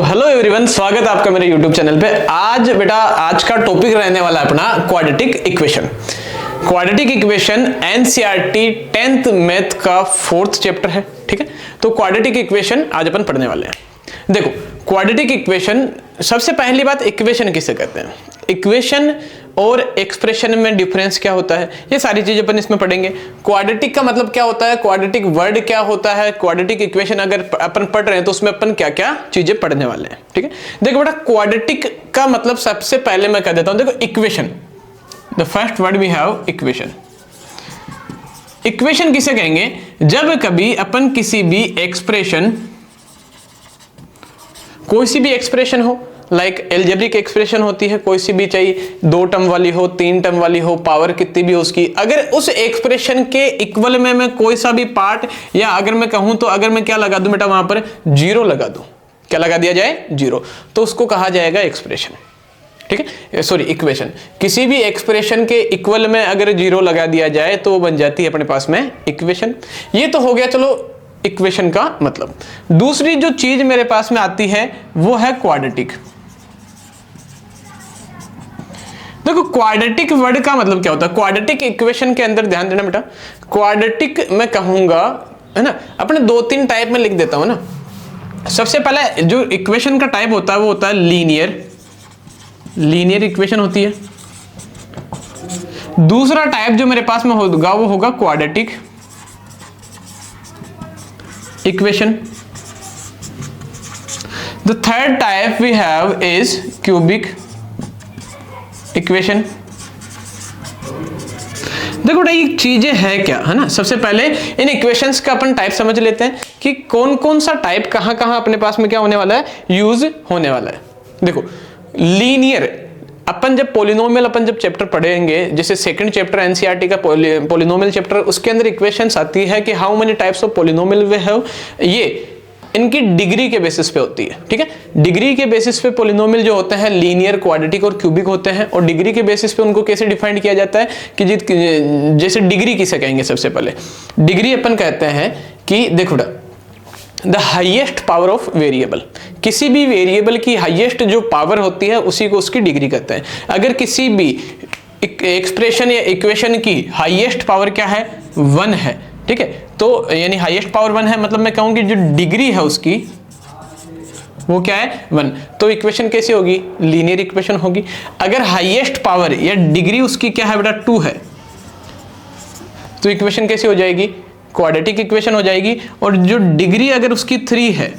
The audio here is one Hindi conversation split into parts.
हेलो एवरीवन, स्वागत है आपका मेरे YouTube चैनल पे। आज का टॉपिक रहने वाला है अपना quadratic equation. Quadratic equation NCERT 10th math का 4th चैप्टर है। ठीक है, तो क्वाड्रेटिक इक्वेशन आज अपन पढ़ने वाले हैं। देखो, क्वाड्रेटिक इक्वेशन, सबसे पहली बात, इक्वेशन किसे कहते हैं, इक्वेशन और एक्सप्रेशन में डिफरेंस क्या होता है, ये सारी चीजें अपन इसमें पढ़ेंगे। क्वाड्रेटिक का मतलब क्या होता है, क्वाड्रेटिक वर्ड क्या होता है, क्वाड्रेटिक इक्वेशन अगर अपन पढ़ रहे हैं तो उसमें अपन क्या क्या चीजें पढ़ने वाले हैं। ठीक है, देखो बेटा, क्वाड्रेटिक का मतलब सबसे पहले मैं कह देता हूं, देखो equation, the first word we have equation. Equation किसे कहेंगे, जब कभी अपन किसी भी एक्सप्रेशन, कोई सी भी एक्सप्रेशन हो, लाइक एल्जेब्रिक एक्सप्रेशन होती है कोई सी भी, चाहे 2 टर्म वाली हो, 3 टर्म वाली हो, पावर कितनी भी हो उसकी, अगर उस एक्सप्रेशन के इक्वल में मैं कोई सा भी पार्ट, या अगर मैं कहूं तो अगर मैं क्या लगा दूं बेटा, वहां पर 0 लगा दूं, क्या लगा दिया जाए, 0, तो उसको कहा जाएगा एक्सप्रेशन। ठीक है, सॉरी इक्वेशन। किसी भी एक्सप्रेशन के इक्वल में अगर 0 लगा दिया जाए तो वो बन जाती है अपने पास में इक्वेशन। ये तो हो गया चलो इक्वेशन का मतलब। दूसरी जो चीज मेरे पास में आती है वो है क्वाड्रेटिक। देखो, क्वाड्रेटिक वर्ड का मतलब क्या होता है, क्वाड्रेटिक इक्वेशन के अंदर ध्यान देना बेटा, क्वाड्रेटिक मैं कहूंगा, है ना, अपने 2-3 टाइप में लिख देता हूं ना। सबसे पहले जो इक्वेशन का टाइप होता है वो होता है लीनियर इक्वेशन होती है। दूसरा टाइप जो मेरे पास में होगा वो होगा quadratic equation. The third type we have is cubic equation. देखो ये चीजें है क्या, है ना, सबसे पहले इन इक्वेशंस का अपन टाइप समझ लेते हैं कि कौन कौन सा टाइप कहां कहां अपने पास में क्या होने वाला है, यूज होने वाला है। देखो, लीनियर, अपन जब पॉलिनोमियल अपन जब चैप्टर पढ़ेंगे, जैसे सेकंड चैप्टर एनसीईआरटी का पॉलिनोमियल चैप्टर, उसके अंदर इक्वेशंस आती है कि how many types of polynomial we have, ये इनकी डिग्री के बेसिस पे होती है। ठीक है, डिग्री के बेसिस पे पॉलिनोमियल जो होते हैं लीनियर, क्वाड्रेटिक और क्यूबिक होते हैं, और डिग्री के बेसिस पे उनको कैसे डिफाइन किया जाता है कि जैसे डिग्री किसे कहेंगे, सबसे पहले डिग्री अपन कहते हैं कि देखो the highest power of variable, किसी भी वेरिएबल की हाईएस्ट जो पावर होती है उसी को उसकी डिग्री कहते हैं। अगर किसी भी एक्सप्रेशन या इक्वेशन की हाईएस्ट पावर क्या है, 1 है। ठीक है, तो यानी हाईएस्ट पावर 1 है, मतलब मैं कहूं कि जो डिग्री है उसकी वो क्या है, 1, तो इक्वेशन कैसी होगी, लीनियर इक्वेशन होगी। अगर हाईएस्ट पावर या डिग्री उसकी क्या है बेटा, 2 है, तो इक्वेशन कैसी हो जाएगी, क्वाड्रेटिक इक्वेशन हो जाएगी। और जो डिग्री अगर उसकी 3 है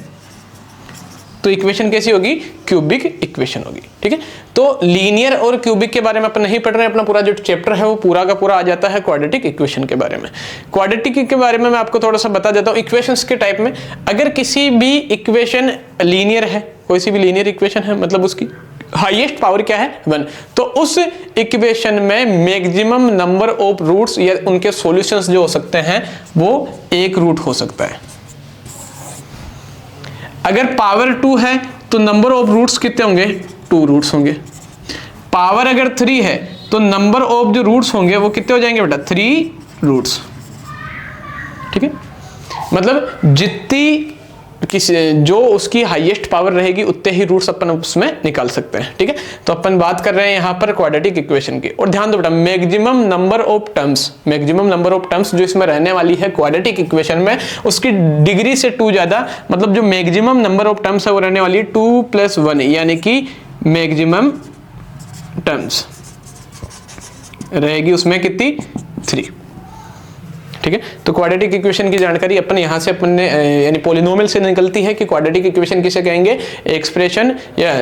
तो इक्वेशन कैसी होगी, क्यूबिक इक्वेशन होगी। ठीक है, तो लीनियर और क्यूबिक के बारे में अपन नहीं पढ़ रहे हैं, अपना पूरा जो चैप्टर है वो पूरा का पूरा आ जाता है क्वाड्रेटिक इक्वेशन के बारे में। क्वाड्रेटिक के बारे में मैं आपको थोड़ा सा बता देता हूं। इक्वेशंस के टाइप में, अगर किसी भी इक्वेशन लीनियर है, कोई सी भी लीनियर इक्वेशन है, मतलब उसकी हाईएस्ट पावर क्या है, 1, तो उस इक्वेशन में मैक्सिमम नंबर ऑफ रूट्स या उनके सॉल्यूशंस जो हो सकते हैं वो 1 रूट हो सकता है। अगर पावर 2 है तो नंबर ऑफ रूट्स कितने होंगे, 2 रूट्स होंगे। पावर अगर 3 है तो नंबर ऑफ जो रूट्स होंगे वो कितने हो जाएंगे बेटा, 3 रूट्स। ठीक है, मतलब जितनी जो उसकी हाईएस्ट पावर रहेगी उतने ही रूट्स अपन उसमें निकाल सकते हैं। ठीक है, तो अपन बात कर रहे हैं यहां पर क्वाड्रेटिक इक्वेशन की। और ध्यान दो बेटा, मैक्सिमम नंबर ऑफ टर्म्स जो इसमें रहने वाली है क्वाड्रेटिक इक्वेशन में, उसकी डिग्री से 2 ज्यादा, मतलब जो मैक्सिमम नंबर ऑफ टर्म्स है वो रहने वाली है 2 + 1, यानी कि मैक्सिमम टर्म्स रहेगी उसमें कितनी, 3। ठीक है, तो क्वाड्रेटिक इक्वेशन की जानकारी अपन यहां से अपन ने यानी पॉलिनोमियल से निकलती है कि क्वाड्रेटिक इक्वेशन किसे कहेंगे, एक्सप्रेशन या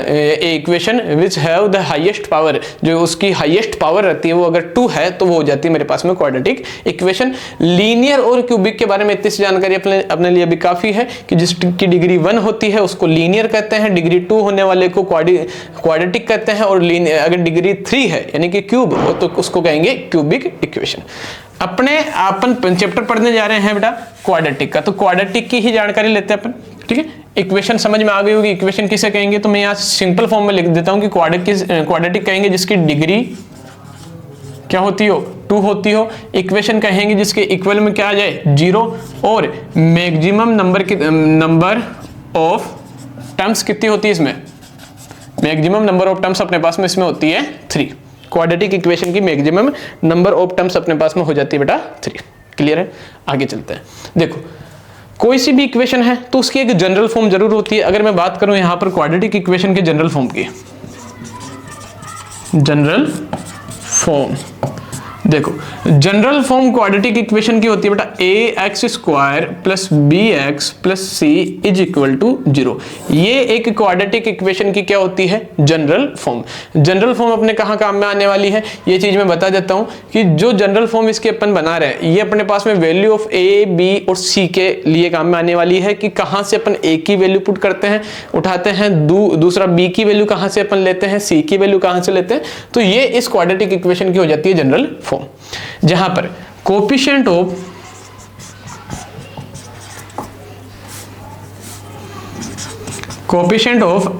equation which have the highest power, जो उसकी हाईएस्ट पावर रहती है वो अगर 2 है तो वो हो जाती है मेरे पास में क्वाड्रेटिक इक्वेशन। लीनियर और क्यूबिक के बारे में इतनी सी जानकारी अपने लिए भी काफी है कि जिसकी डिग्री 1 होती है उसको लीनियर कहते हैं, डिग्री 2 होने वाले को क्वाड्रेटिक कहते हैं, और अगर डिग्री 3 है यानी कि क्यूब तो उसको कहेंगे क्यूबिक इक्वेशन। अपन चैप्टर पढ़ने जा रहे हैं बेटा क्वाड्रेटिक का, तो क्वाड्रेटिक की ही जानकारी लेते हैं अपन। ठीक है, इक्वेशन समझ में आ गई होगी, इक्वेशन किसे कहेंगे, तो मैं यहाँ सिंपल फॉर्म में लिख देता हूं कि क्वाड्रेटिक कहेंगे जिसकी डिग्री क्या होती हो, 2 होती हो। इक्वेशन कहेंगे जिसके इक्वल में क्या आ जाए, 0, और मैक्सिमम नंबर ऑफ टर्म्स कितनी होती है इसमें, मैक्सिमम नंबर ऑफ टर्म्स अपने पास में इसमें होती है 3। क्वाड्रेटिक इक्वेशन की मैक्सिमम नंबर ऑफ टर्म्स अपने पास में हो जाती है बेटा 3। क्लियर है? आगे चलते हैं। देखो कोई सी भी इक्वेशन है तो उसकी एक जनरल फॉर्म जरूर होती है। अगर मैं बात करूं यहां पर क्वाड्रेटिक इक्वेशन की जनरल फॉर्म की, जनरल फॉर्म देखो, जनरल फॉर्म क्वाड्रेटिक इक्वेशन की होती है बेटा ax² plus bx plus c is equal to 0। ये एक क्वाड्रेटिक इक्वेशन की क्या होती है, जनरल फॉर्म। जनरल फॉर्म अपने कहाँ काम में आने वाली है, ये चीज मैं बता देता हूं कि जो जनरल फॉर्म इसके अपन बना रहे हैं ये अपने पास में वैल्यू ऑफ a, b और c के लिए काम में आने वाली है कि कहां से अपन a की वैल्यू पुट करते हैं, उठाते हैं, दूसरा b की वैल्यू कहां से अपन लेते हैं, c की वैल्यू कहां से लेते हैं। तो ये इस क्वाड्रेटिक इक्वेशन की हो जाती है जनरल फॉर्म, जहां पर कोएफिशिएंट ऑफ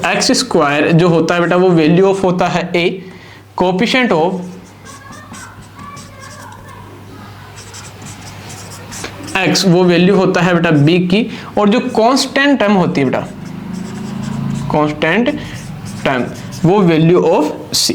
x² जो होता है बेटा वो वैल्यू ऑफ होता है a, कोएफिशिएंट ऑफ x वो वैल्यू होता है बेटा b की, और जो कांस्टेंट टर्म होती है बेटा, कांस्टेंट टर्म वो वैल्यू ऑफ c।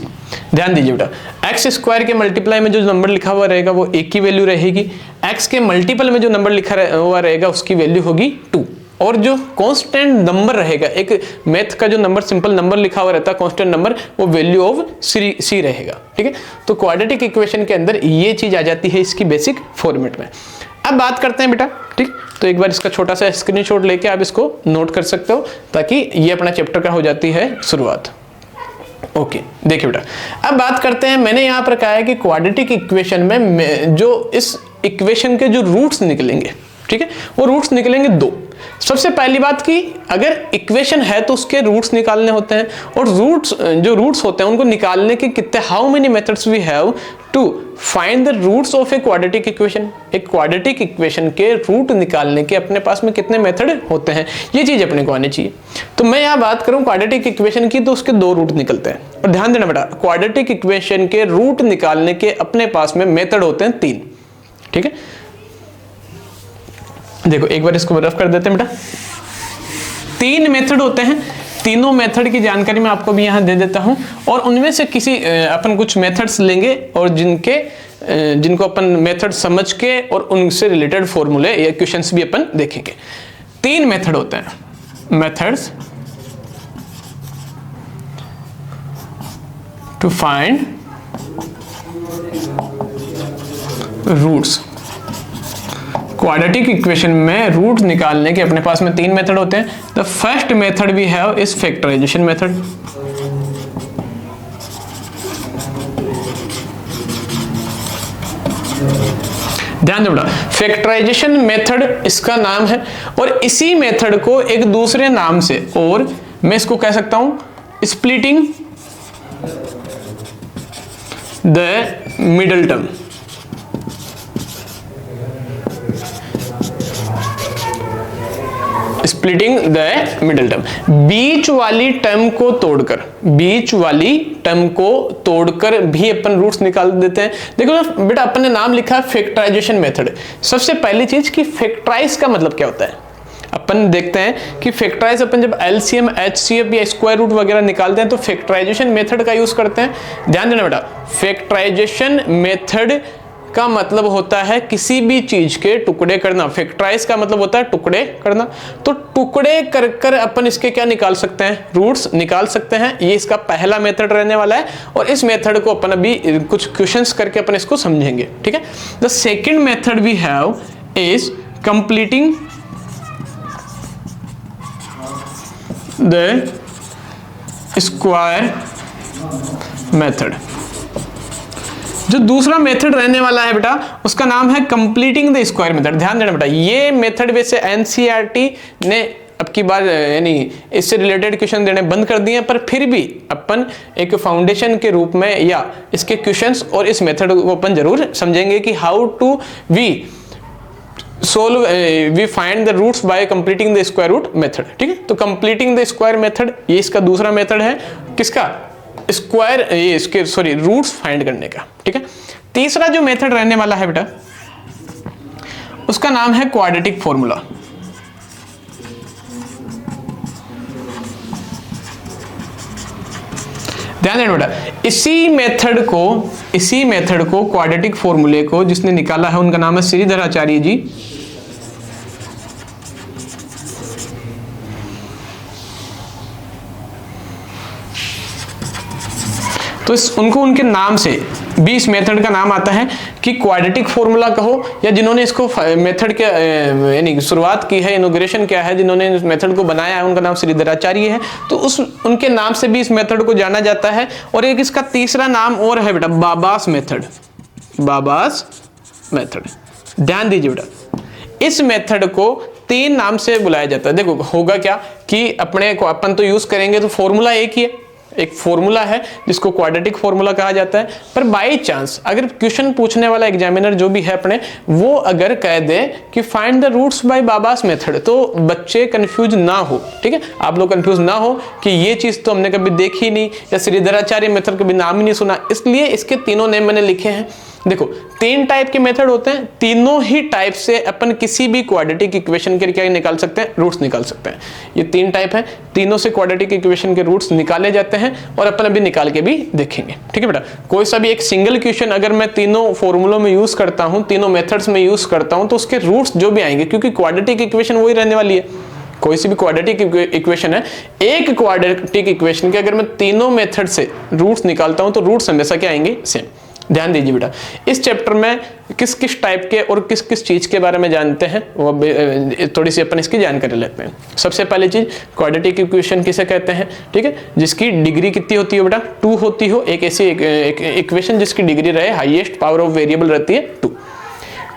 ध्यान दीजिए बेटा, x² के मल्टीप्लाई में जो नंबर लिखा हुआ रहेगा वो a की वैल्यू रहेगी, x के मल्टीपल में जो नंबर लिखा हुआ रहेगा उसकी वैल्यू होगी 2, और जो कांस्टेंट नंबर रहेगा, एक मैथ का जो नंबर सिंपल नंबर लिखा हुआ रहता है कांस्टेंट नंबर, वो वैल्यू ऑफ c रहेगा। ठीक है, तो क्वाड्रेटिक इक्वेशन के अंदर ये चीज आ जाती है इसकी बेसिक फॉर्मेट में। अब बात करते हैं बेटा, ठीक, तो एक बार इसका छोटा सा स्क्रीनशॉट लेके आप इसको नोट कर सकते हो ताकि ये अपना चैप्टर का हो जाती है शुरुआत। ओके, देखिए बेटा, अब बात करते हैं, मैंने यहां पर कहा है कि क्वाड्रेटिक इक्वेशन में जो इस इक्वेशन के जो रूट्स निकलेंगे, ठीक है, वो रूट्स निकलेंगे 2। सबसे पहली बात कि अगर इक्वेशन है तो उसके रूट्स निकालने होते हैं, और जो रूट्स होते हैं उनको निकालने के कितने, how many methods we have to find the roots of a quadratic equation. एक क्वाड्रेटिक इक्वेशन के रूट निकालने के अपने पास में कितने मेथड होते हैं, ये चीज अपने को आनी चाहिए। तो मैं यहाँ बात करूं क्वाड्रेटिक इक्वेशन की, तो उसके 2 रूट निकलते हैं, और ध्यान देना बेटा, क्वाड्रेटिक इक्वेशन के रूट निकालने के अपने पास में मेथड होते हैं 3। ठीक है, देखो एक बार इसको रफ कर देते हैं बेटा, 3 मेथड होते हैं, तीनों मेथड की जानकारी मैं आपको भी यहां दे देता हूं, और उनमें से किसी अपन कुछ मेथड्स लेंगे और जिनको अपन मेथड समझ के और उनसे रिलेटेड फॉर्मूले या क्वेश्चंस भी अपन देखेंगे। 3 मेथड होते हैं, methods to find roots. Quadratic equation में रूट निकालने के अपने पास में 3 मेथड होते हैं। The first method we have is factorization method. ध्यान दो बेटा, फैक्टराइजेशन मेथड इसका नाम है, और इसी मेथड को एक दूसरे नाम से, और मैं इसको कह सकता हूं splitting the middle term. Splitting the middle term, बीच वाली टर्म को तोड़कर भी अपन रूट्स निकाल देते हैं। देखो बेटा, अपन ने नाम लिखा है फैक्टराइजेशन मेथड। सबसे पहली चीज कि फैक्टराइज का मतलब क्या होता है, अपन देखते हैं कि फैक्टराइज अपन जब एलसीएम, एचसीएफ या स्क्वायर रूट वगैरह निकालते हैं तो फैक्टराइजेशन मेथड का यूज करते हैं। ध्यान देना बेटा, फैक्टराइजेशन मेथड का मतलब होता है किसी भी चीज के टुकड़े करना। फैक्टराइज का मतलब होता है टुकड़े करना, तो टुकड़े कर कर अपन इसके क्या निकाल सकते हैं, रूट्स निकाल सकते हैं। ये इसका पहला मेथड रहने वाला है, और इस मेथड को अपन अभी कुछ क्वेश्चंस करके अपन इसको समझेंगे। ठीक है, the second method we have is completing the square method. जो दूसरा मेथड रहने वाला है बेटा उसका नाम है कंप्लीटिंग द स्क्वायर मेथड। ध्यान देना बेटा, ये मेथड वैसे एनसीईआरटी ने अब की बार यानी इससे रिलेटेड क्वेश्चन देने बंद कर दिए, पर फिर भी अपन एक फाउंडेशन के रूप में या इसके क्वेश्चंस और इस मेथड को अपन जरूर समझेंगे कि how to we find the roots by completing the square root method. ठीक है, तो कंप्लीटिंग द स्क्वायर मेथड ये इसका दूसरा मेथड है, किसका, स्क्वायर ये इसके रूट्स फाइंड करने का। ठीक है, तीसरा जो मेथड रहने वाला है बेटा उसका नाम है क्वाड्रेटिक फॉर्मूला। ध्यान देना बेटा, इसी मेथड को क्वाड्रेटिक फॉर्मूले को जिसने निकाला है उनका नाम है श्रीधराचार्य जी। तो उनको उनके नाम से भी इस मेथड का नाम आता है कि क्वाड्रेटिक फॉर्मूला कहो, या जिन्होंने इसको मेथड के यानी शुरुआत की है, इनोग्रेशन किया है, जिन्होंने इस मेथड को बनाया है, उनका नाम श्रीधराचार्य है। तो उनके नाम से भी इस मेथड को जाना जाता है। और एक इसका तीसरा नाम और है बेटा, बाबास मेथड। बाबास मेथड, ध्यान दीजिए बेटा, इस मेथड को 3 नाम से बुलाया जाता है। देखो होगा क्या कि अपन तो यूज करेंगे तो फॉर्मूला एक ही है, एक फॉर्मूला है जिसको क्वाड्रेटिक फॉर्मूला कहा जाता है। पर बाय चांस अगर क्वेश्चन पूछने वाला एग्जामिनर जो भी है अपने, वो अगर कह दे कि फाइंड द रूट्स बाय बाबास मेथड, तो बच्चे कंफ्यूज ना हो, ठीक है, आप लोग कंफ्यूज ना हो कि ये चीज तो हमने कभी देखी नहीं, या श्रीधराचार्य मेथड कभी नाम ही नहीं सुना, इसलिए इसके तीनों नेम मैंने लिखे हैं। देखो 3 टाइप के मेथड होते हैं, तीनों ही टाइप से अपन किसी भी क्वाड्रेटिक इक्वेशन के क्या निकाल सकते हैं, रूट्स निकाल सकते हैं। ये 3 टाइप है, तीनों से क्वाड्रेटिक इक्वेशन के रूट्स निकाले जाते हैं और अपन अभी निकाल के भी देखेंगे, ठीक है बेटा। कोई सा भी एक सिंगल क्वेश्चन अगर मैं तीनों फॉर्मूलों में यूज करता हूं, तीनों मेथड्स में यूज करता हूं, तो उसके रूट्स जो भी आएंगे, क्योंकि क्वाड्रेटिक इक्वेशन वही रहने वाली है, कोई सी भी क्वाड्रेटिक इक्वेशन है, एक क्वाड्रेटिक इक्वेशन के अगर मैं तीनों मेथड से रूट्स निकालता हूं तो रूट्स हमेशा क्या आएंगे, सेम। ध्यान दीजिए बेटा, इस चैप्टर में किस किस टाइप के और किस किस चीज के बारे में जानते हैं, वो थोड़ी सी अपन इसकी जानकारी लेते हैं। सबसे पहली चीज, क्वाड्रेटिक इक्वेशन किसे कहते हैं, ठीक है, जिसकी डिग्री कितनी होती है बेटा, 2 होती हो। एक ऐसी इक्वेशन जिसकी डिग्री रहे, हाईएस्ट पावर ऑफ वेरिएबल रहती है 2।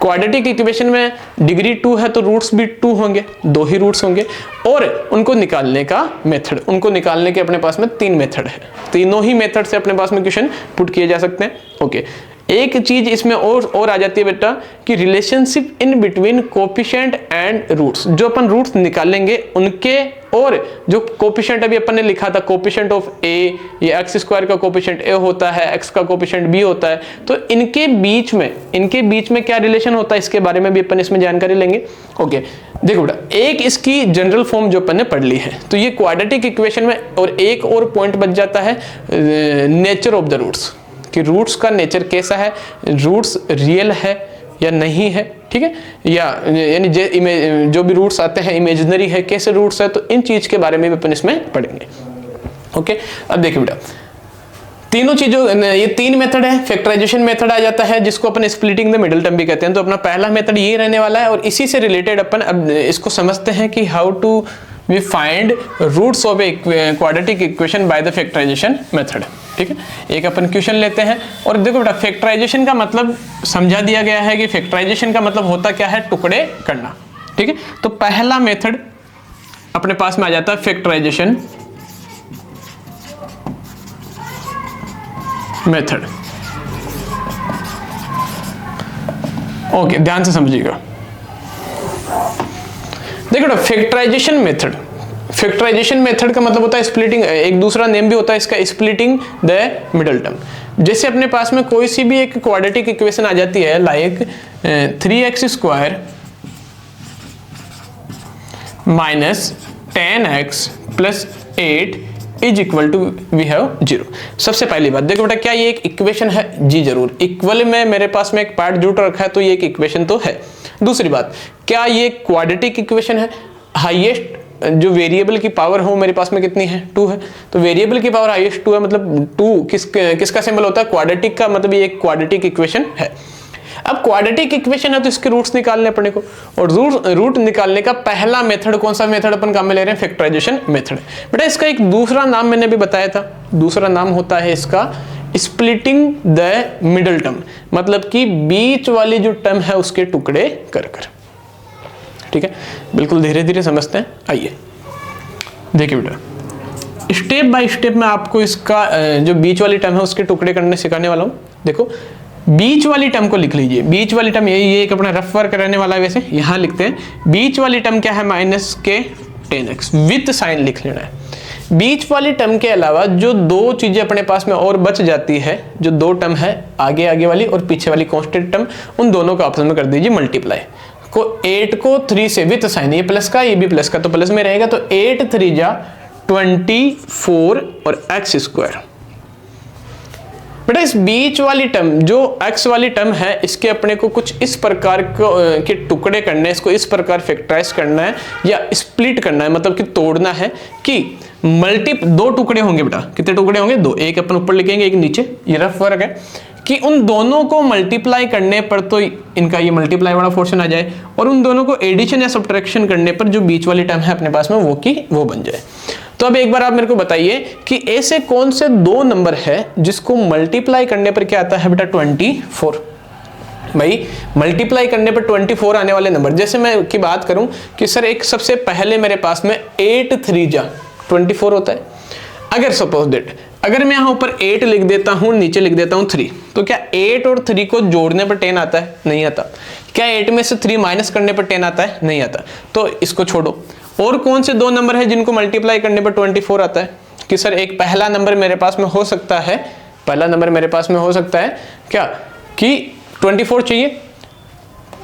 क्वाड्रेटिक इक्वेशन में डिग्री 2 है तो रूट्स भी 2 होंगे, 2 ही रूट्स होंगे। और उनको निकालने का मेथड, उनको निकालने के अपने पास में 3 मेथड है, तीनों ही मेथड से अपने पास में क्वेश्चन पुट किए जा सकते हैं। ओके, एक चीज इसमें और आ जाती है बेटा कि relationship in between coefficient and roots. जो अपन रूट्स निकालेंगे उनके और जो कोफिशिएंट अभी अपन ने लिखा था, कोफिशिएंट ऑफ ए, ये एक्स स्क्वायर का कोफिशिएंट ए होता है, एक्स का कोफिशिएंट बी होता है, तो इनके बीच में क्या रिलेशन होता है, इसके बारे में भी अपन इसमें जानकारी लेंगे। ओके, देखो बेटा, एक इसकी जनरल फॉर्म जो अपन ने पढ़ ली है, तो ये क्वाड्रेटिक इक्वेशन में और एक और पॉइंट बच जाता है, नेचर ऑफ द रूट्स, कि रूट्स का नेचर कैसा है, रूट्स रियल है या नहीं है, ठीक है, या यानी जो भी रूट्स आते हैं इमेजिनरी है, कैसे रूट्स है, तो इन चीज के बारे में भी अपन इसमें पढ़ेंगे। ओके, अब देखिए बेटा, तीनों चीजों, ये 3 मेथड है। फैक्टराइजेशन मेथड आ जाता है जिसको अपन स्प्लिटिंग द मिडिल टर्म भी कहते हैं, तो अपना पहला मेथड ये रहने वाला है। और इसी से रिलेटेड अपन अब इसको समझते हैं कि how to we find roots of a quadratic equation by the factorization method, ठीक है। एक अपन क्वेश्चन लेते हैं और देखो बेटा, फैक्टराइजेशन का मतलब समझा दिया गया है कि फैक्टराइजेशन का मतलब होता क्या है, टुकड़े करना, ठीक है। तो पहला मेथड अपने पास में आ जाता है फैक्टराइजेशन मेथड। ओके, ध्यान से समझिएगा। देखो फैक्टराइजेशन मेथड का मतलब होता है स्प्लिटिंग, एक दूसरा नेम भी होता है इसका, स्प्लिटिंग द मिडिल टर्म। जैसे अपने पास में कोई सी भी एक क्वाड्रेटिक इक्वेशन आ जाती है, like 3x square minus 10x plus 8 is equal to we have 0। सबसे पहली बात देखो बेटा, क्या ये एक इक्वेशन है? जी जरूर, इक्वल में मेरे पास में एक पार्ट जुड़ रखा है तो ये एक इक्वेशन तो है। दूसरी बात, क्या ये क्वाड्रेटिक इक्वेशन है? हाईएस्ट जो वेरिएबल की पावर हो मेरे पास में कितनी है? 2 है, तो वेरिएबल की पावर हाईएस्ट 2 है, मतलब 2 किसका सिंबल होता है? क्वाड्रेटिक का, मतलब ये एक क्वाड्रेटिक इक्वेशन है। अब क्वाड्रेटिक इक्वेशन है तो इसके रूट्स निकालने अपने को, और रूट निकालने का पहला मेथड कौन सा मेथड अपन काम में ले रहे हैं? Factorization method. बेटा इसका एक दूसरा नाम मैंने भी बताया था, दूसरा नाम होता है इसका स्प्लिटिंग द मिडल टर्म, मतलब कि बीच वाली जो टर्म है उसके टुकड़े कर कर, ठीक है। बिल्कुल धीरे धीरे समझते हैं। आइए देखिए बेटा, स्टेप बाय स्टेप मैं आपको इसका जो बीच वाली टर्म है उसके टुकड़े करने सिखाने वाला हूं। देखो बीच वाली टर्म को लिख लीजिए, बीच वाली टर्म ये एक अपना रफ वर्क रहने वाला है, वैसे यहां लिखते हैं। बीच वाली टर्म क्या है? माइनस के 10x विथ साइन लिख लेना है। बीच वाली टर्म के अलावा जो 2 चीजें अपने पास में और बच जाती है, जो 2 टर्म है, आगे वाली और पीछे वाली कांस्टेंट टर्म, उन दोनों का आपस में कर दीजिए मल्टीप्लाई। को 8 को 3 से विथ साइन, ये प्लस का ये भी प्लस का, तो प्लस में रहेगा, तो 8 3 जा 24 और x स्क्वायर बेटा इस बीच वाली टर्म जो x वाली टर्म है, इसके अपने को कुछ इस प्रकार के टुकड़े करने हैं, इसको इस प्रकार फैक्टराइज करना है या स्प्लिट करना है, मतलब कि तोड़ना है कि दो टुकड़े होंगे बेटा। कितने टुकड़े होंगे? दो। एक अपन ऊपर लिखेंगे, एक नीचे। ये रफ वर्क है कि उन दोनों को मल्टीप्लाई करने पर तो इनका ये मल्टीप्लाई वाला पोर्शन आ जाए, और उन दोनों को एडिशन या सब्ट्रैक्शन करने पर जो बीच वाली टर्म है अपने पास में वो बन जाए। तो अब एक बार आप मेरे को बताइए कि ऐसे कौन से दो नंबर है जिसको मल्टीप्लाई करने पर क्या आता है बेटा? 24। भाई मल्टीप्लाई करने पर 24 आने वाले नंबर, जैसे मैं की बात करूं कि सर एक सबसे पहले मेरे पास में 8 3 जा 24 होता है। अगर सपोज दैट अगर मैं यहां ऊपर 8 लिख देता हूं, नीचे लिख देता हूं 3, तो क्या 8 और 3 को जोड़ने पर 10 आता है? नहीं आता। क्या 8 में से 3 माइनस करने पर 10 आता है? नहीं आता। तो इसको छोड़ो। और कौन से दो नंबर है जिनको मल्टीप्लाई करने पर 24 आता है? कि सर एक पहला नंबर मेरे पास में हो सकता है, पहला नंबर मेरे पास में हो सकता है क्या कि 24 चाहिए,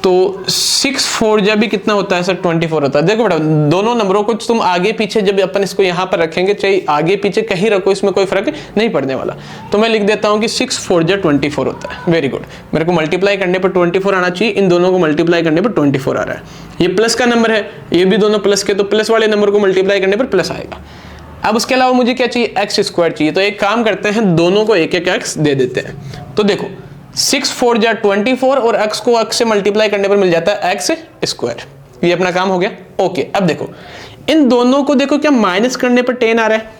तो 6 4 जा भी कितना होता है सर? 24 होता है। देखो बेटा दोनों नंबरों को तुम आगे पीछे जब अपन इसको यहाँ पर रखेंगे, चाहे आगे पीछे कहीं रखो, इसमें कोई फर्क नहीं पड़ने वाला। तो मैं लिख देता हूँ कि 6 4 जा 24 होता है। Very good. मेरे को मल्टीप्लाई करने पर 24 आना चाहिए, इन दोनों को मल्टीप्लाई करने पर 24 आ रहा है। ये प्लस का नंबर है, ये भी दोनों प्लस के, तो प्लस वाले नंबर को मल्टीप्लाई करने पर प्लस आएगा। अब उसके अलावा मुझे क्या चाहिए? एक्स स्क्वायर चाहिए। तो एक काम करते हैं, दोनों को एक एक एक्स दे देते हैं। तो देखो 6 4 जा 24 और x को x से मल्टीप्लाई करने पर मिल जाता है एक्स स्क्वायर। ये अपना काम हो गया। ओके, अब देखो इन दोनों को देखो, क्या माइनस करने पर 10 आ रहा है?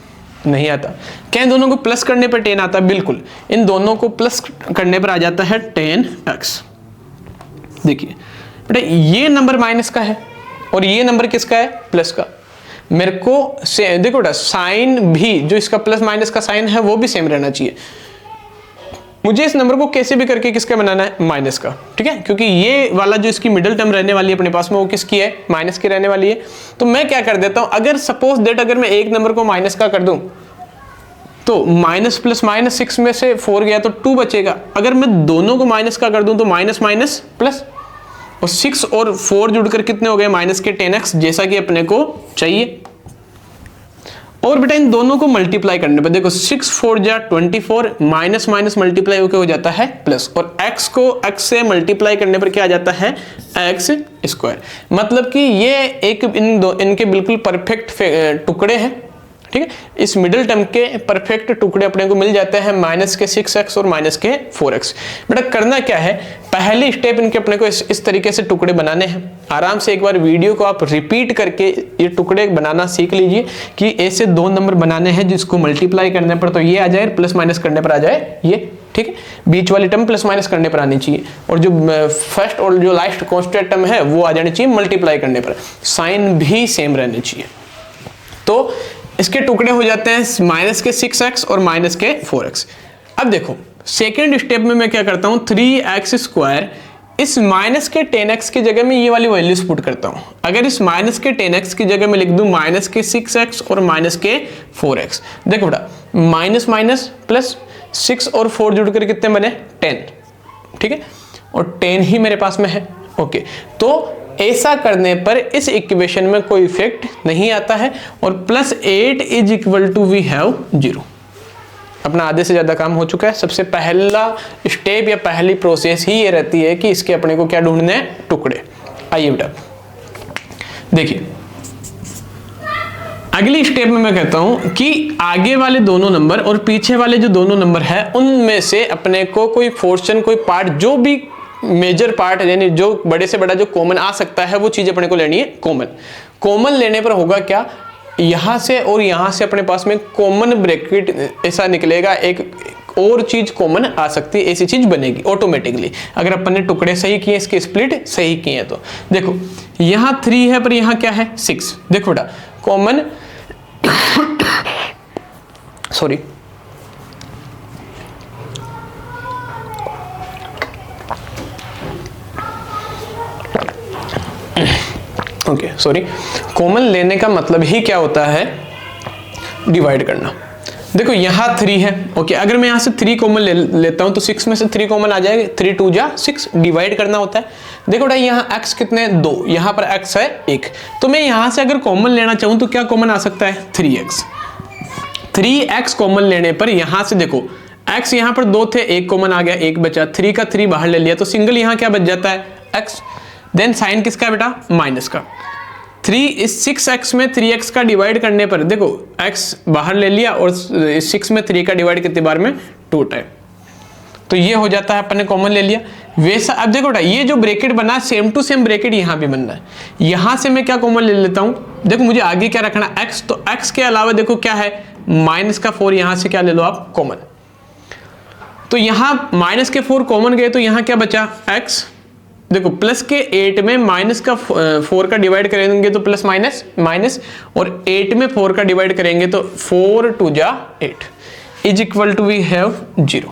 नहीं आता। क्या इन दोनों को प्लस करने पर 10 आता है? बिल्कुल। इन दोनों को प्लस करने पर आ जाता है 10x। देखिए बेटा ये नंबर माइनस का है और ये नंबर किसका है? प्लस का। मेरे को से देखो बेटा साइन भी, जो इसका प्लस माइनस का साइन है वो भी सेम रहना चाहिए। मुझे इस नंबर को कैसे भी करके किसका बनाना है? माइनस का। ठीक है, क्योंकि ये वाला जो इसकी मिडिल टर्म रहने वाली है अपने पास में, वो किसकी है? माइनस की रहने वाली है। तो मैं क्या कर देता हूं, अगर सपोज दैट अगर मैं एक नंबर को माइनस का कर दूं, तो माइनस प्लस माइनस 6 में से 4 गया तो 2 बचेगा। अगर मैं दोनों को माइनस का कर दूं तो माइनस माइनस प्लस, और 6 और 4 जुड़कर कितने हो गए? माइनस के 10x, जैसा कि अपने को चाहिए। और बेटा इन दोनों को मल्टीप्लाई करने पर देखो 6 4 जा 24, माइनस माइनस मल्टीप्लाई होकर हो जाता है प्लस, और x को x से मल्टीप्लाई करने पर क्या आ जाता है? X square. मतलब कि ये एक इनके बिल्कुल परफेक्ट टुकड़े हैं। ठीक है, इस मिडिल टर्म के परफेक्ट टुकड़े अपने को मिल जाते हैं, माइनस के 6x और माइनस के 4x। बेटा करना क्या है, पहली स्टेप इनके अपने को इस तरीके से टुकड़े बनाने हैं। आराम से एक बार वीडियो को आप रिपीट करके ये टुकड़े बनाना सीख लीजिए कि ऐसे दो नंबर बनाने हैं जिसको मल्टीप्लाई करने पर तो ये आ जाए, प्लस माइनस करने पर आ जाए ये। ठीक है, बीच वाली टर्म प्लस माइनस करने पर आनी चाहिए, और जो फर्स्ट और जो लास्ट कांस्टेंट टर्म है वो आ जानी चाहिए मल्टीप्लाई करने पर। साइन भी सेम रहने चाहिए। तो इसके टुकड़े हो जाते हैं माइनस के 6x और माइनस के 4x। अब देखो सेकेंड स्टेप में मैं क्या करता हूं, 3x स्क्वायर, इस माइनस के 10x की जगह में ये वाली वैल्यूज पुट करता हूं। अगर इस माइनस के 10x की जगह में लिख दूं माइनस के 6x और माइनस के 4x, देखो बेटा माइनस माइनस प्लस, 6 और 4 जुड़कर कितने बने? 10। ठीक है, और 10 ही मेरे पास में है। ओके, तो ऐसा करने पर इस इक्वेशन में कोई इफेक्ट नहीं आता है, और +8 is equal to we have 0। अपना आधे से ज्यादा काम हो चुका है। सबसे पहला स्टेप या पहली प्रोसेस ही ये रहती है कि इसके अपने को क्या ढूंढने हैं? टुकड़े। आइए बेटा देखिए, अगली स्टेप में मैं कहता हूं कि आगे वाले दोनों नंबर और पीछे वाले जो दोनों नंबर है उनमें से अपने को कोई पोर्शन, कोई पार्ट, जो भी मेजर पार्ट है, यानी जो बड़े से बड़ा जो कॉमन आ सकता है वो चीज अपने को लेनी है कॉमन। कॉमन लेने पर होगा क्या, यहां से और यहां से अपने पास में कॉमन ब्रैकेट ऐसा निकलेगा, एक और चीज कॉमन आ सकती है, ऐसी चीज बनेगी ऑटोमेटिकली अगर अपन ने टुकड़े सही किए, इसके स्प्लिट सही किए। तो देखो यहां 3 है पर यहां क्या है? 6। देखो बेटा common sorry okay sorry, common लेने का मतलब ही क्या होता है? डिवाइड करना। देखो यहाँ 3 है। ओके, अगर मैं यहाँ से 3 कॉमन लेता हूँ तो 6 में से 3 कॉमन आ जाएगा, 3 2 जा 6, डिवाइड करना होता है। देखो बेटा यहाँ x कितने? 2, यहाँ पर x है 1, तो मैं यहाँ से अगर कॉमन लेना चाहूँ तो क्या कॉमन आ सकता है? 3x। 3x कॉमन लेने पर यहाँ से देखो x यहाँ पर 2 थे, एक कॉमन आ गया, एक बचा, 3 का 3 बाहर ले लिया तो सिंगल यहाँ क्या बच जाता है x। देन साइन किसका है बेटा, माइनस का। 3 इस 6x में 3x का डिवाइड करने पर देखो x बाहर ले लिया और इस 6 में 3 का डिवाइड कितनी बार में 2 टाइम, तो ये हो जाता है, अपन ने कॉमन ले लिया। वैसा अब देखो बेटा ये जो ब्रैकेट बना सेम टू सेम ब्रैकेट यहाँ भी बन रहा है। यहाँ से मैं क्या कॉमन ले लेता हूँ, देखो मुझे आगे क्या रखना x, तो x के अलावा देखो क्या है माइनस का 4, यहाँ से क्या ले लो आप कॉमन। तो यहाँ माइनस के 4 कॉमन गए तो यहाँ क्या बचा x। देखो प्लस के 8 में माइनस का 4 का डिवाइड करेंगे तो प्लस माइनस माइनस, और 8 में 4 का डिवाइड करेंगे तो 4 2 जा 8 is equal to we have 0।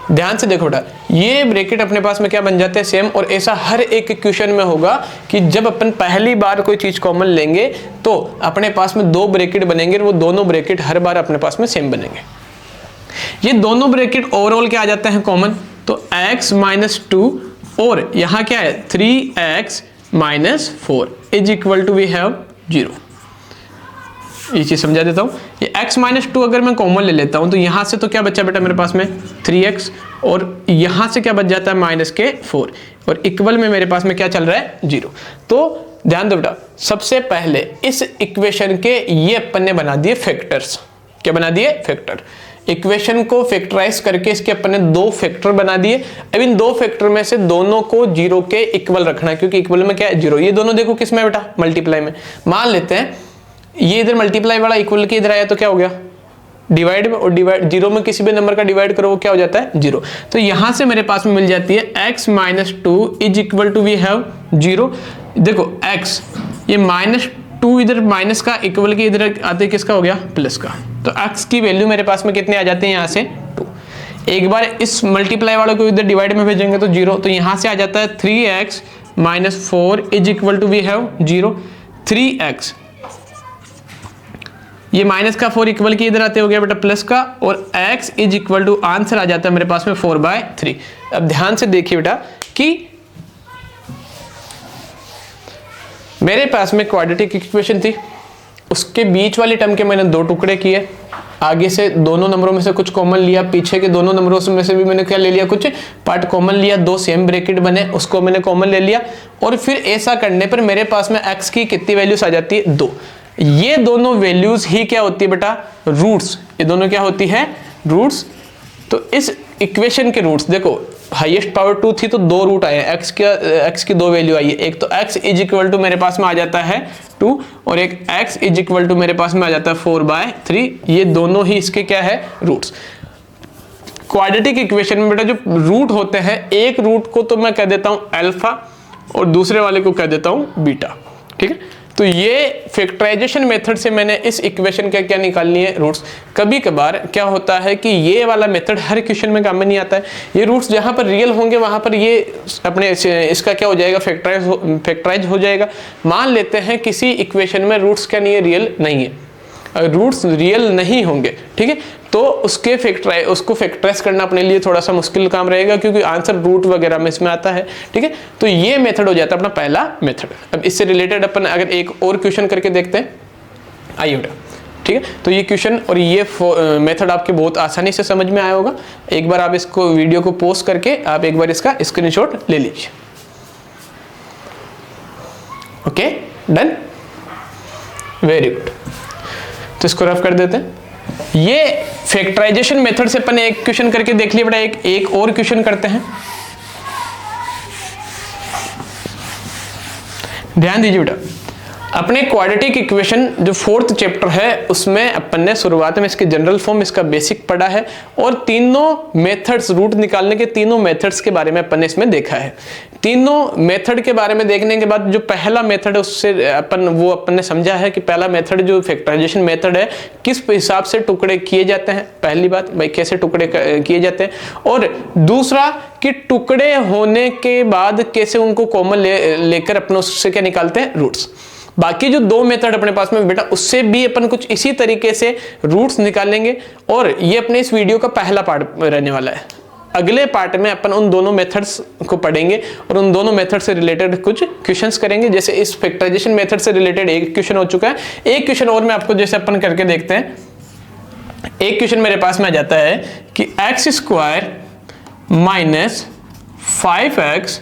ध्यान से देखो बेटा ये ब्रैकेट अपने पास में क्या बन जाते हैं सेम, और ऐसा हर एक इक्वेशन में होगा कि जब अपन पहली बार कोई चीज कॉमन लेंगे तो अपने पास में 2 ब्रैकेट बनेंगे और वो दोनों ब्रैकेट हर बार अपने पास में सेम बनेंगे। ये दोनों ब्रैकेट ओवरऑल क्या आ जाते हैं कॉमन, तो x माइनस 2 और यहाँ क्या है 3x minus 4 is equal to we have 0। ये चीज समझा देता हूँ। ये x माइनस 2 अगर मैं कॉमन ले लेता हूँ तो यहाँ से तो क्या बचा बेटा मेरे पास में 3x, और यहाँ से क्या बच जाता है माइनस के 4, और इक्वल में मेरे पास में क्या चल रहा है 0। तो ध्यान दो बेटा सबसे पहले इस इक्वेशन के ये अपन ने बना दिए फैक्टर्स। क्या बना दिए फैक्टर। इक्वेशन को फैक्टराइज करके इसके अपन ने 2 फैक्टर बना दिए। अब इन 2 फैक्टर में से दोनों को 0 के इक्वल रखना है, क्योंकि इक्वल में क्या है 0। ये दोनों देखो किस में बेटा मल्टीप्लाई में। मान लेते हैं ये इधर मल्टीप्लाई वाला इक्वल के इधर आया तो क्या हो गया डिवाइड में, और डिवाइड 0 में किसी भी नंबर का डिवाइड करो वो क्या हो जाता है 0। तो यहां से मेरे पास में मिल जाती है x minus 2 is equal to we have 0। देखो x ये माइनस 2 इधर माइनस का इक्वल के इधर आते किसका हो गया प्लस का, तो x की वैल्यू मेरे पास में कितने आ जाते हैं यहाँ से 2। एक बार इस मल्टीप्लाई वाले को इधर डिवाइड में भेजेंगे तो 0, तो यहाँ से आ जाता है 3x minus 4 is equal to we have 0। 3x ये माइनस का 4 इक्वल के इधर आते हो गया बेटा प्लस का, और x is equal to answer आ जाता है मेरे पास में 4/3। अब ध्यान से देखिए बेटा कि मेरे पास में क्वाड्रेटिक इक्वेशन थी, उसके बीच वाली टर्म के मैंने 2 टुकड़े किए, आगे से दोनों नंबरों में से कुछ कॉमन लिया, पीछे के दोनों नंबरों में से भी मैंने क्या ले लिया कुछ पार्ट कॉमन लिया, 2 सेम ब्रैकेट बने उसको मैंने कॉमन ले लिया, और फिर ऐसा करने पर मेरे पास में x की कितनी वैल्यूज आ जाती है 2। ये दोनों वैल्यूज ही क्या होती है बेटा रूट्स। ये दोनों क्या होती है रूट्स। तो इस इक्वेशन के रूट्स देखो हाईएस्ट पावर 2 थी तो 2 रूट आए हैं, x की 2 वैल्यू आई है। एक तो x इज इक्वल टू मेरे पास में आ जाता है 2, और एक x इज इक्वल टू मेरे पास में आ जाता है 4/3। ये दोनों ही इसके क्या है रूट्स। क्वाड्रेटिक इक्वेशन में बेटा जो रूट होते हैं, एक रूट को तो मैं कह देता हूं अल्फा और दूसरे वाले को कह देता हूं बीटा। ठीक है, तो ये फैक्टराइजेशन मेथड से मैंने इस इक्वेशन का क्या निकाल लिए रूट्स। कभी कभार क्या होता है कि ये वाला मेथड हर इक्वेशन में काम में नहीं आता है। ये रूट्स जहां पर रियल होंगे वहां पर ये अपने इसका क्या हो जाएगा फैक्टराइज हो जाएगा। मान लेते हैं किसी इक्वेशन में रूट्स क्या नहीं है रियल नहीं है, अगर रूट्स रियल नहीं होंगे ठीक है तो उसको फैक्टराइज करना अपने लिए थोड़ा सा मुश्किल काम रहेगा, क्योंकि आंसर रूट वगैरह में इसमें आता है। ठीक है, तो ये मेथड हो जाता है अपना पहला मेथड। अब इससे रिलेटेड अपन अगर एक और क्वेश्चन करके देखते हैं, आइए बेटा। ठीक है, तो ये क्वेश्चन और ये मेथड आपके बहुत आसानी से समझ में आया होगा। एक बार आप इसको वीडियो को पॉज करके आप एक बार इसका स्क्रीनशॉट ले लीजिए। Okay done, very good. तो इसको रफ कर देते हैं। ये फैक्टराइजेशन मेथड से अपन एक क्वेश्चन करके देख लिया बेटा। एक और क्वेश्चन करते हैं, ध्यान दीजिए बेटा। अपने क्वाड्रेटिक इक्वेशन जो 4th चैप्टर है उसमें अपन ने शुरुआत में इसके जनरल फॉर्म इसका बेसिक पढ़ा है, और तीनों मेथड्स रूट निकालने के तीनों मेथड्स के बारे में अपन ने इसमें देखा है। तीनों मेथड के बारे में देखने के बाद जो पहला मेथड है उससे अपन ने समझा है कि पहला मेथड जो फैक्टराइजेशन मेथड है किस हिसाब से टुकड़े किए जाते हैं। पहली बात भाई कैसे टुकड़े किए जाते हैं, और दूसरा कि टुकड़े होने के बाद कैसे उनको कॉमन लेकर अपने उससे क्या निकालते हैं रूट्स। बाकी जो 2 मेथड अपने पास में बेटा उससे भी अपन कुछ इसी तरीके से रूट्स निकालेंगे, और ये अपने इस वीडियो का पहला पार्ट रहने वाला है। अगले पार्ट में अपन उन दोनों मेथड्स को पढ़ेंगे और उन दोनों मेथड से रिलेटेड कुछ क्वेश्चंस करेंगे। जैसे इस फैक्टराइजेशन मेथड से रिलेटेड एक क्वेश्चन हो चुका है, एक क्वेश्चन और मैं आपको जैसे अपन करके देखते हैं। एक क्वेश्चन मेरे पास में आ जाता है कि x square minus 5x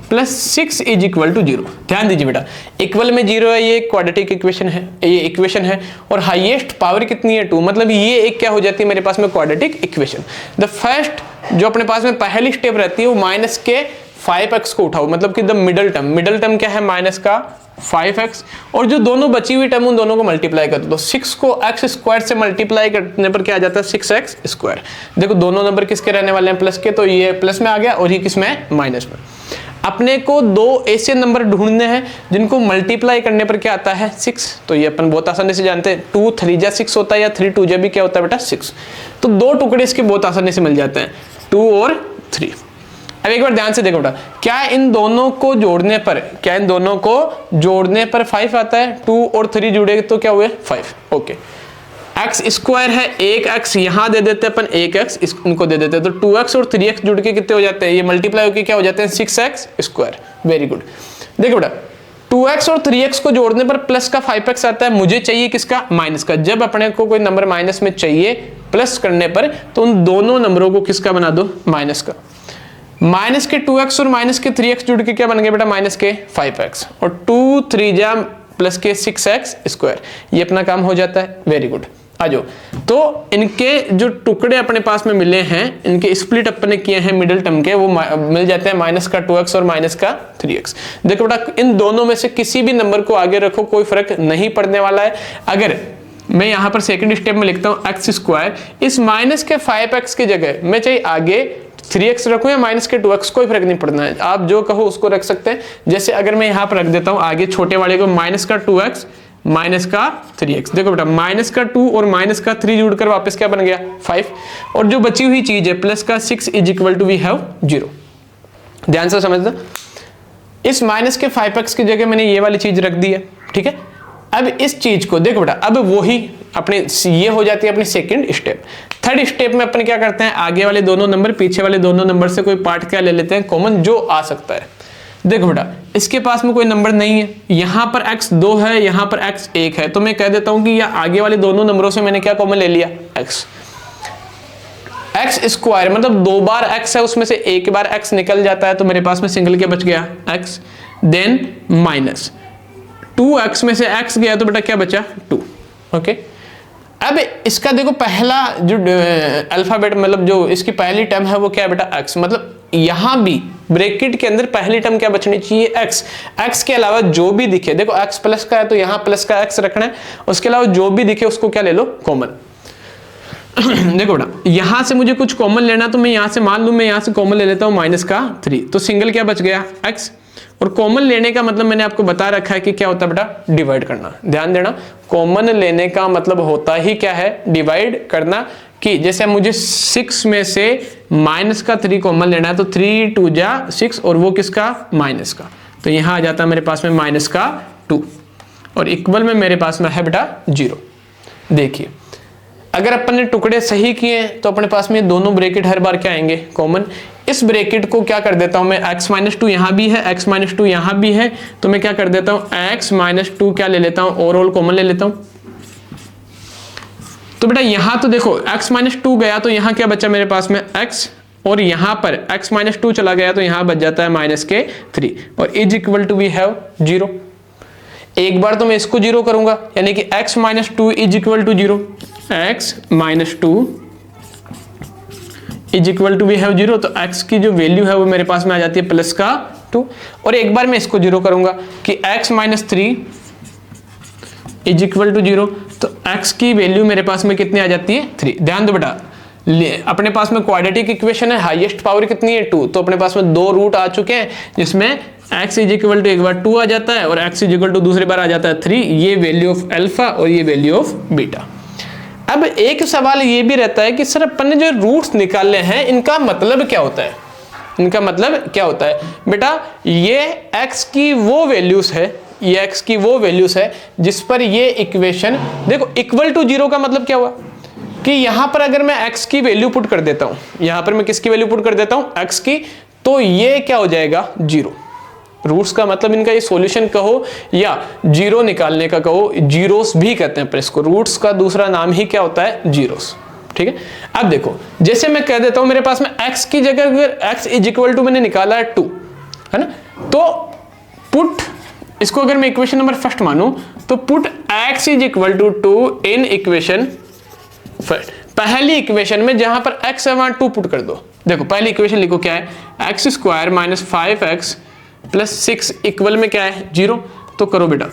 plus 6 is equal to 0। ध्यान दीजिए बेटा, इक्वल में 0 है, ये क्वाड्रेटिक इक्वेशन है, ये इक्वेशन है, और हाईएस्ट पावर कितनी है 2, मतलब ये एक क्या हो जाती है मेरे पास में क्वाड्रेटिक इक्वेशन। द फर्स्ट जो अपने पास में पहली स्टेप रहती है वो माइनस के 5x को उठाओ, मतलब कि द मिडल टर्म क्या है माइनस का 5x, और जो दोनों बची हुई टर्म उन दोनों को मल्टीप्लाई कर दो। 6 को x स्क्वायर से मल्टीप्लाई करने पर क्या आ जाता है 6x स्क्वायर। देखो दोनों नंबर किसके रहने वाले हैं प्लस के, तो ये प्लस में आ गया और ये किस में माइनस में। अपने को दो ऐसे नंबर ढूंढने हैं जिनको मल्टीप्लाई करने पर क्या आता है 6, तो ये अपन बहुत आसानी से जानते हैं 2 3 जा 6 होता है, या 3 2 जा भी क्या होता है बेटा 6। तो दो टुकड़े इसके बहुत आसानी से मिल जाते हैं 2 और 3। अब एक बार ध्यान से देखो बेटा, क्या इन दोनों को जोड़ने पर 5 आता है, 2 और 3 जुड़े तो क्या हुए 5। ओके, एक्स स्क्वायर है, एक एक्स यहां दे देते हैं अपन, एक एक्स इनको दे देते हैं, तो 2x और 3x जुड़ के कितने हो जाते हैं, ये मल्टीप्लाई होकर क्या हो जाते हैं 6x स्क्वायर। Very good. देखो बेटा 2x और 3x को जोड़ने पर प्लस का 5x आता है, मुझे चाहिए किसका माइनस का। जब अपने को कोई नंबर माइनस में चाहिए प्लस करने पर, तो उन दोनों नंबरों को किसका बना दो माइनस का। माइनस के 2x और माइनस के 3x जुड़ के क्या बन गया बेटा माइनस के 5x, और 2 3 जा प्लस के 6x स्क्वायर, ये अपना काम हो जाता है। वेरी गुड, आ जाओ। तो इनके जो टुकड़े अपने पास में मिले हैं, इनके स्प्लिट अपने किए हैं मिडिल टर्म के, वो मिल जाते हैं माइनस का 2x और माइनस का 3x। देखो बेटा इन दोनों में से किसी भी नंबर को आगे रखो, कोई फर्क नहीं पड़ने वाला है। अगर मैं यहां पर सेकंड स्टेप में लिखता हूं एक्स स्क्वायर, इस माइनस के 5x की जगह मैं चाहे आगे 3x रखूं या माइनस के 2x, कोई फर्क नहीं पड़ना है, आप जो कहो उसको रख सकते हैं। जैसे अगर मैं यहां पर रख देता हूं आगे छोटे वाले को माइनस का 2x माइनस का 3x, देखो बेटा माइनस का 2 और माइनस का 3 जुड़कर वापस क्या बन गया 5, और जो बची हुई चीज है प्लस का 6 is equal to we have 0। ध्यान से समझना, इस माइनस के 5x की जगह मैंने ये वाली चीज रख दी है, ठीक है। अब इस चीज को देखो बेटा, अब वही अपने ये हो जाती है अपनी सेकंड स्टेप। थर्ड स्टेप में अपन क्या करते हैं, आगे वाले दोनों नंबर पीछे वाले दोनों नंबर से कोई पार्ट क्या ले लेते हैं कॉमन जो आ सकता है। देखो बेटा इसके पास में कोई नंबर नहीं है, यहां पर x 2 है, यहां पर x 1 है, तो मैं कह देता हूं कि यह आगे वाले दोनों नंबरों से मैंने क्या कॉमन ले लिया x स्क्वायर, मतलब 2 बार x है उसमें से एक बार x निकल जाता है, तो मेरे पास में सिंगल क्या बच गया x, देन माइनस 2x में से x गया तो बेटा क्या बचा 2। ओके, अब इसका देखो पहला जो अल्फाबेट मतलब जो इसकी पहली टर्म है वो क्या है बेटा x, मतलब यहां भी ब्रैकेट के अंदर पहली टर्म क्या बचनी चाहिए x के अलावा जो भी दिखे, देखो x प्लस का है तो यहां प्लस का x रखना है, उसके अलावा जो भी दिखे उसको क्या ले लो कॉमन। देखो बेटा यहां से मुझे कुछ कॉमन लेना, तो मैं यहां से मान लूं मैं यहां से कॉमन ले लेता हूं माइनस का 3, तो सिंगल क्या बच गया x, और कॉमन लेने का मतलब मैंने आपको बता रखा है कि क्या होता है बेटा डिवाइड करना। ध्यान देना, कॉमन लेने का मतलब होता ही क्या है डिवाइड करना, कि जैसे मुझे 6 में से माइनस का 3 कॉमन लेना है, तो 3 2 जा 6 और वो किसका माइनस का, तो यहां आ जाता है मेरे पास में माइनस का 2, और इक्वल में मेरे पास में है बेटा 0। देखिए अगर अपन ने टुकड़े सही किए तो अपने पास में दोनों ब्रैकेट हर बार क्या आएंगे कॉमन। इस ब्रैकेट को क्या कर देता हूं मैं, x माइनस 2 यहां भी है, x माइनस 2 यहां भी है, तो मैं क्या कर देता हूं x माइनस 2 क्या ले लेता हूं ओवरऑल कॉमन ले लेता हूं। तो बेटा यहां तो देखो x माइनस 2 गया तो यहां क्या बचा मेरे पास में x, और यहां पर x माइनस 2 चला गया तो यहां बच जाता है माइनस के 3, और is equal to we have 0। एक बार तो मैं इसको 0 करूंगा, यानी कि x minus 2 is equal to 0, x minus 2 is equal to we have 0, तो x की जो वैल्यू है वो मेरे पास में आ जाती है प्लस का 2, और एक बार मैं इसको 0 करूंगा कि x minus 3 is equal to 0, तो x की वैल्यू मेरे पास में कितनी आ जाती है 3। ध्यान दो बेटा अपने पास में क्वाड्रेटिक इक्वेशन है, हाईएस्ट पावर कितनी है 2, तो अपने पास में 2 रूट आ चुके हैं जिसमें x इज इक्वल टू एक बार 2 आ जाता है और x इज इक्वल टू दूसरी बार आ जाता है 3, ये वैल्यू ऑफ अल्फा और ये वैल्यू ऑफ बीटा। अब एक सवाल ये भी रहता है कि सर अपन ने जो रूट्स निकाले हैं इनका मतलब क्या होता है, इनका मतलब क्या होता है। बेटा ये x की वो वैल्यूज है, ये x की वो वैल्यूज है जिस पर ये इक्वेशन देखो इक्वल टू 0 का मतलब क्या हुआ कि यहां पर अगर मैं x की वैल्यू पुट कर देता हूं, यहां पर मैं किसकी वैल्यू पुट कर देता हूं x की, तो ये क्या हो जाएगा 0। रूट्स का मतलब इनका ये सॉल्यूशन कहो या जीरो निकालने का कहो, जीरोस भी कहते हैं पर इसको, रूट्स का दूसरा नाम ही क्या होता है, जीरोस। ठीक है, अब देखो जैसे मैं कह देता हूं मेरे पास में x की जगह अगर x इज इक्वल टू मैंने निकाला है 2, है ना, तो पुट इसको अगर मैं इक्वेशन नंबर फर्स्ट मानूं तो put x is equal to 2 in equation first, पहली इक्वेशन में जहां पर x है वहां 2 पुट कर दो। देखो पहली इक्वेशन लिखो क्या है, x square minus 5x plus 6 equal में क्या है 0, तो करो बेटा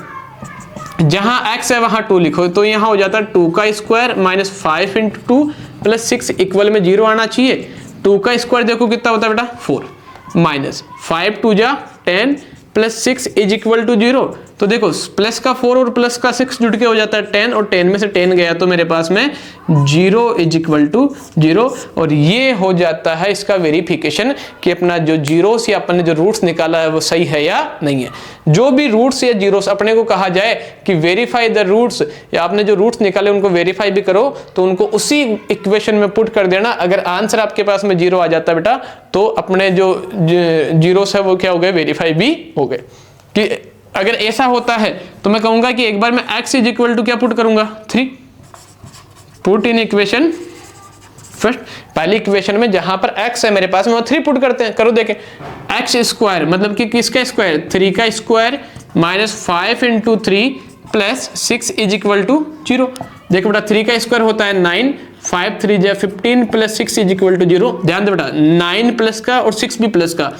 जहां x है वहां 2 लिखो, तो यहां हो जाता है 2 का square minus 5 into 2 plus 6 equal में 0 आना चाहिए। 2 का स्क्वायर देखो कितना होता है बेटा 4 माइनस 5 2 जा 10 प्लस 6 इज इक्वल टू 0, तो देखो प्लस का 4 और प्लस का 6 जुड़ के हो जाता है 10 और 10 में से 10 गया तो मेरे पास में 0 इज इक्वल टू 0, और ये हो जाता है इसका वेरिफिकेशन कि अपना जो जीरोस या अपने जो रूट्स निकाला है वो सही है या नहीं है। जो भी रूट्स या जीरोस अपने को कहा जाए कि वेरीफाई द रूट्स, या आपने जो रूट्स निकाले उनको वेरीफाई भी करो, तो उनको उसी इक्वेशन में पुट कर देना। अगर आंसर आपके पास में 0 आ जाता है बेटा तो अपने जो जीरोस है वो क्या हो गए, वेरीफाई भी हो गए। कि अगर ऐसा होता है तो मैं कहूंगा कि एक बार मैं x इज इक्वल टू क्या पुट करूंगा 3, पुट इन इक्वेशन फर्स्ट, पहली इक्वेशन में जहां पर x है मेरे पास में वो 3 पुट करते हैं, करो देखें x स्क्वायर मतलब कि किसका स्क्वायर, 3 का square minus 5 into 3 plus 6 is equal to 0। देखो बेटा 3 का स्क्वायर होता है 9, 5 3 जा 15 प्लस 6 इज इक्वल टू 0। ध्यान दो बेटा 9 प्लस का और 6 भी प्लस का,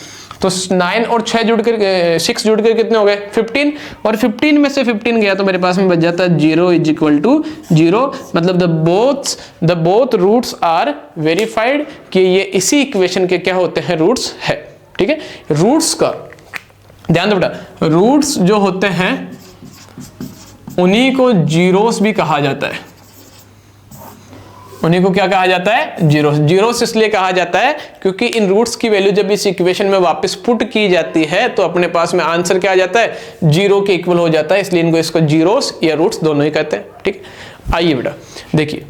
तो 9 और 6 जुड़कर 6 जुड़कर कितने हो गए 15, और 15 में से 15 गया तो मेरे पास में बच जाता है 0 इज इक्वल टू 0, मतलब the both roots are verified कि ये इसी इक्वेशन के क्या होते हैं, रूट्स है। ठीक है, रूट्स का ध्यान दो बेटा, रूट्स जो होते हैं उन्हीं को जीरोस भी कहा जाता है, उन्हीं को क्या कहा जाता है, जीरोस। जीरोस इसलिए कहा जाता है क्योंकि इन रूट्स की वैल्यू जब इस इक्वेशन में वापस पुट की जाती है तो अपने पास में आंसर क्या आ जाता है, 0 के इक्वल हो जाता है, इसलिए इसको जीरोस या रूट्स दोनों ही कहते हैं। ठीक, आइए बेटा देखिए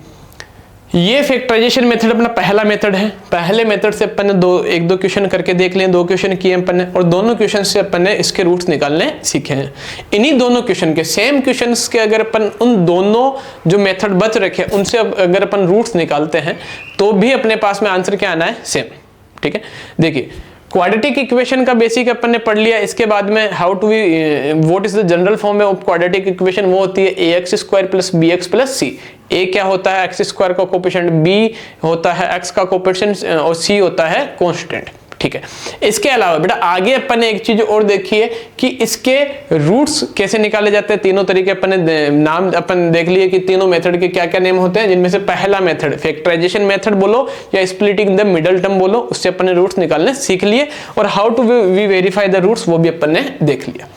ये फैक्टराइजेशन मेथड अपना पहला मेथड है। पहले मेथड से अपन ने एक दो क्वेश्चन करके देख लिए, 2 क्वेश्चन किए अपन ने, और दोनों क्वेश्चन से अपन ने इसके रूट्स निकालने सीखे हैं। इन्हीं दोनों क्वेश्चन के सेम क्वेश्चंस के अगर अपन उन दोनों जो मेथड बच रखे उनसे अगर अपन रूट्स निकालते हैं तो भी अपने पास में आंसर क्या आना है, सेम। ठीक है, देखिए क्वाड्रेटिक इक्वेशन का बेसिक अपन ने पढ़ लिया। इसके बाद में how to we what is the general form of quadratic equation, वो होती है ax square plus bx plus c। a क्या होता है x स्क्वायर का कोएफिशिएंट, b होता है x का कोएफिशिएंट और c होता है कांस्टेंट। ठीक है, इसके अलावा बेटा आगे अपन ने एक चीज और देखी है कि इसके रूट्स कैसे निकाले जाते हैं। तीनों तरीके अपन ने नाम अपन देख लिए कि तीनों मेथड के क्या क्या नेम होते हैं, जिनमें से पहला मेथड फैक्टराइजेशन मेथड बोलो या स्प्लिटिंग द मिडल टर्म बोलो, उससे अपन ने रूट्स निकालने सीख लिए, और how to we verify the roots वो भी अपन ने देख लिया।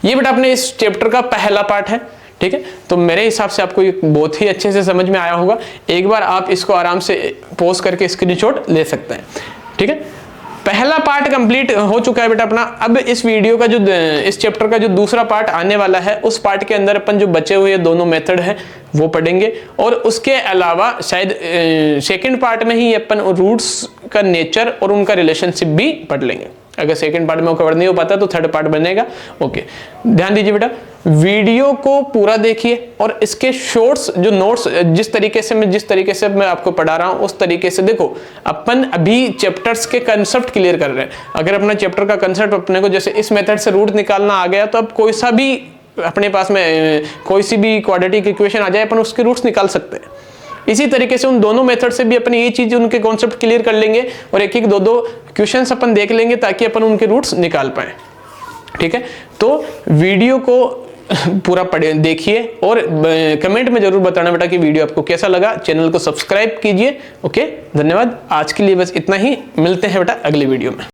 ये बेटा अपने इस चैप्टर का पहला पार्ट है। ठीक है, तो मेरे हिसाब से आपको ये बहुत ही अच्छे से समझ में आया होगा। एक बार आप इसको आराम से पॉज करके स्क्रीनशॉट ले सकते हैं। ठीक है, पहला पार्ट कंप्लीट हो चुका है बेटा अपना। अब इस वीडियो का जो इस चैप्टर का जो दूसरा पार्ट आने वाला है, उस पार्ट के अंदर अपन जो बचे हुए दोनों मेथड है वो पढ़ेंगे, और उसके अलावा शायद सेकंड पार्ट में ही अपन रूट्स का नेचर और उनका रिलेशनशिप भी पढ़ लेंगे। अगर सेकंड पार्ट में वो कवर नहीं हो पाता तो थर्ड पार्ट बनेगा। ओके, ध्यान दीजिए बेटा, वीडियो को पूरा देखिए और इसके शॉर्ट्स जो नोट्स जिस तरीके से मैं आपको पढ़ा रहा हूं उस तरीके से देखो। अपन अभी चैप्टर्स के कंसेप्ट क्लियर कर रहे हैं। अगर अपना चैप्टर का कंसेप्ट अपने को जैसे इस मेथड से रूट निकालना आ गया तो अब कोई सा भी अपने पास में कोई सी भी क्वाड्रेटिक इक्वेशन आ जाए अपन उसके रूट्स निकाल सकते हैं। इसी तरीके से उन दोनों मेथड से भी अपन ये चीज उनके कॉन्सेप्ट क्लियर कर लेंगे और एक एक दो क्वेश्चंस अपन देख लेंगे ताकि अपन उनके रूट्स निकाल पाए। ठीक है, तो वीडियो को पूरा पढ़े देखिए और कमेंट में जरूर बताना बेटा कि वीडियो आपको कैसा लगा। चैनल को सब्सक्राइब कीजिए। ओके, धन्यवाद। आज के लिए बस इतना ही, मिलते हैं बेटा अगली वीडियो में।